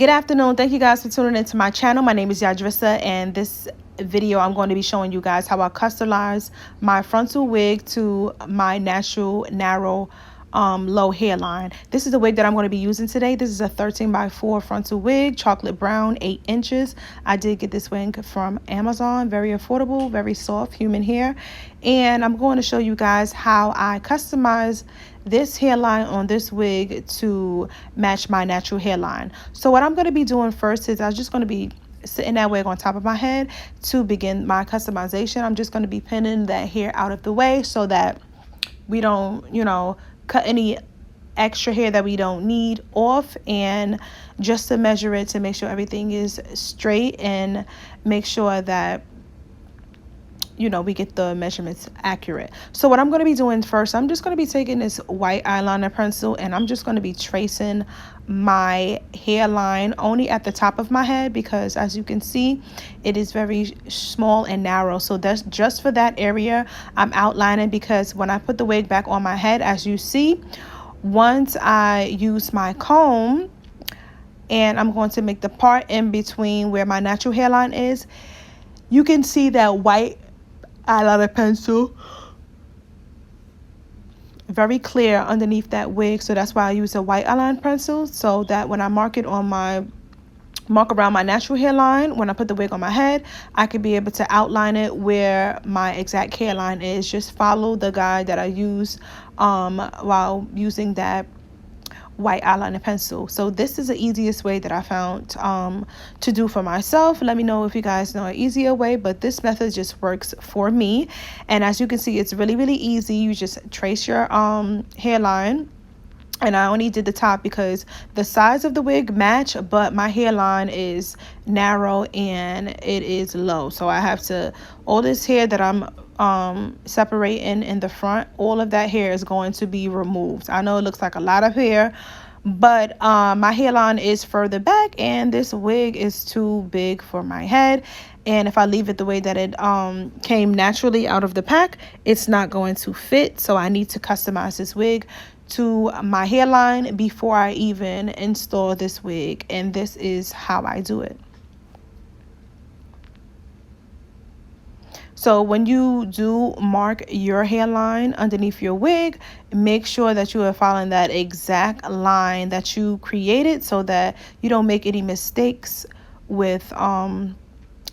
Good afternoon. Thank you guys for tuning into my channel. My name is Yadrissa, and this video I'm going to be showing you guys how I customize my frontal wig to my natural narrow low hairline. This is the wig that I'm going to be using today. This is a 13x4 frontal wig, chocolate brown, 8 inches. I did get this wig from Amazon. Very affordable, very soft human hair. And I'm going to show you guys how I customize this hairline on this wig to match my natural hairline. So what I'm going to be doing first is I'm just going to be sitting that wig on top of my head to begin my customization. I'm just going to be pinning that hair out of the way so that we don't, cut any extra hair that we don't need off, and just to measure it to make sure everything is straight and make sure that we get the measurements accurate. So what I'm going to be doing first, I'm just going to be taking this white eyeliner pencil and I'm just going to be tracing my hairline only at the top of my head, because as you can see, it is very small and narrow. So that's just for that area I'm outlining, because when I put the wig back on my head, as you see, once I use my comb and I'm going to make the part in between where my natural hairline is, you can see that white eyeliner pencil very clear underneath that wig. So that's why I use a white eyeliner pencil, so that when I mark around my natural hairline, when I put the wig on my head, I could be able to outline it where my exact hairline is. Just follow the guide that I use while using that white eyeliner pencil. So this is the easiest way that I found to do for myself. Let me know if you guys know an easier way, but this method just works for me. And as you can see, it's really easy. You just trace your hairline, and I only did the top because the size of the wig match, but my hairline is narrow and it is low. So I have to, all this hair that I'm separating in the front, all of that hair is going to be removed. I know it looks like a lot of hair, but my hairline is further back and this wig is too big for my head. And if I leave it the way that it came naturally out of the pack, it's not going to fit. So I need to customize this wig to my hairline before I even install this wig, and this is how I do it. So when you do mark your hairline underneath your wig, make sure that you are following that exact line that you created so that you don't make any mistakes with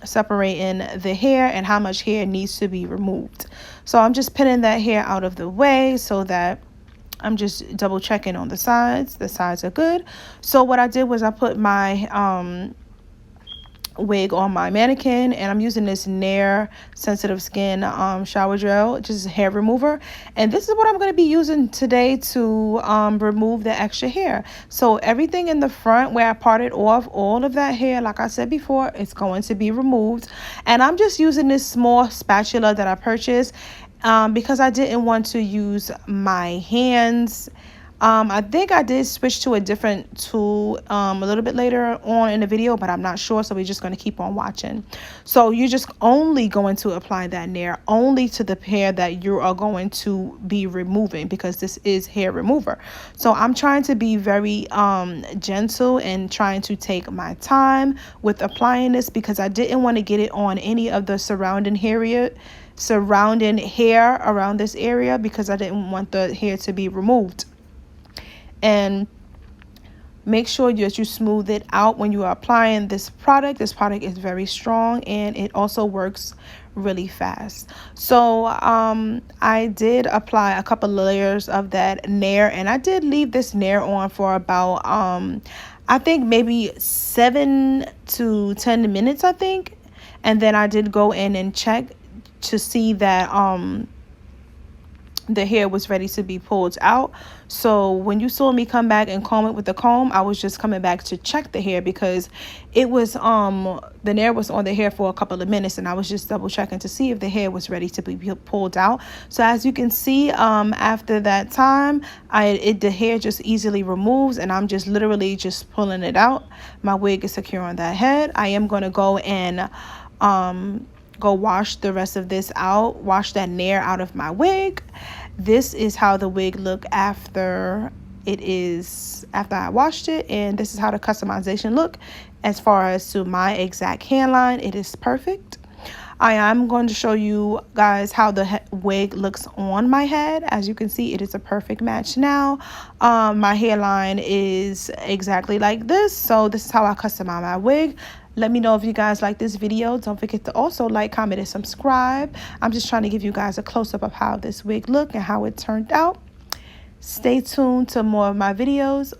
separating the hair and how much hair needs to be removed. So I'm just pinning that hair out of the way so that I'm just double checking on the sides. The sides are good. So what I did was I put my wig on my mannequin, and I'm using this Nair sensitive skin shower gel, just hair remover, and this is what I'm going to be using today to remove the extra hair. So everything in the front where I parted off, all of that hair, like I said before, it's going to be removed. And I'm just using this small spatula that I purchased because I didn't want to use my hands. I think I did switch to a different tool a little bit later on in the video, but I'm not sure, so we're just going to keep on watching. So you're just only going to apply that Nair only to the hair that you are going to be removing, because this is hair remover. So I'm trying to be very gentle and trying to take my time with applying this, because I didn't want to get it on any of the surrounding hair around this area, because I didn't want the hair to be removed. And make sure that you smooth it out when you are applying this product. This product is very strong and it also works really fast. So I did apply a couple layers of that Nair, and I did leave this Nair on for about I think maybe 7 to 10 minutes, I think. And then I did go in and check to see that the hair was ready to be pulled out. So when you saw me come back and comb it with the comb, I was just coming back to check the hair, because it was the Nair was on the hair for a couple of minutes, and I was just double checking to see if the hair was ready to be pulled out. So as you can see, after that time, the hair just easily removes, and I'm just literally just pulling it out. My wig is secure on that head. I am going to go and go wash the rest of this out, wash that Nair out of my wig. This is how the wig look after it is after I washed it, and this is how the customization look. As far as to my exact hairline, it is perfect. I am going to show you guys how the wig looks on my head. As you can see, it is a perfect match now. My hairline is exactly like this, so this is how I customize my wig. Let me know if you guys like this video. Don't forget to also like, comment, and subscribe. I'm just trying to give you guys a close-up of how this wig looked and how it turned out. Stay tuned to more of my videos,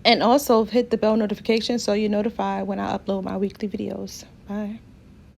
and also hit the bell notification so you're notified when I upload my weekly videos. Bye.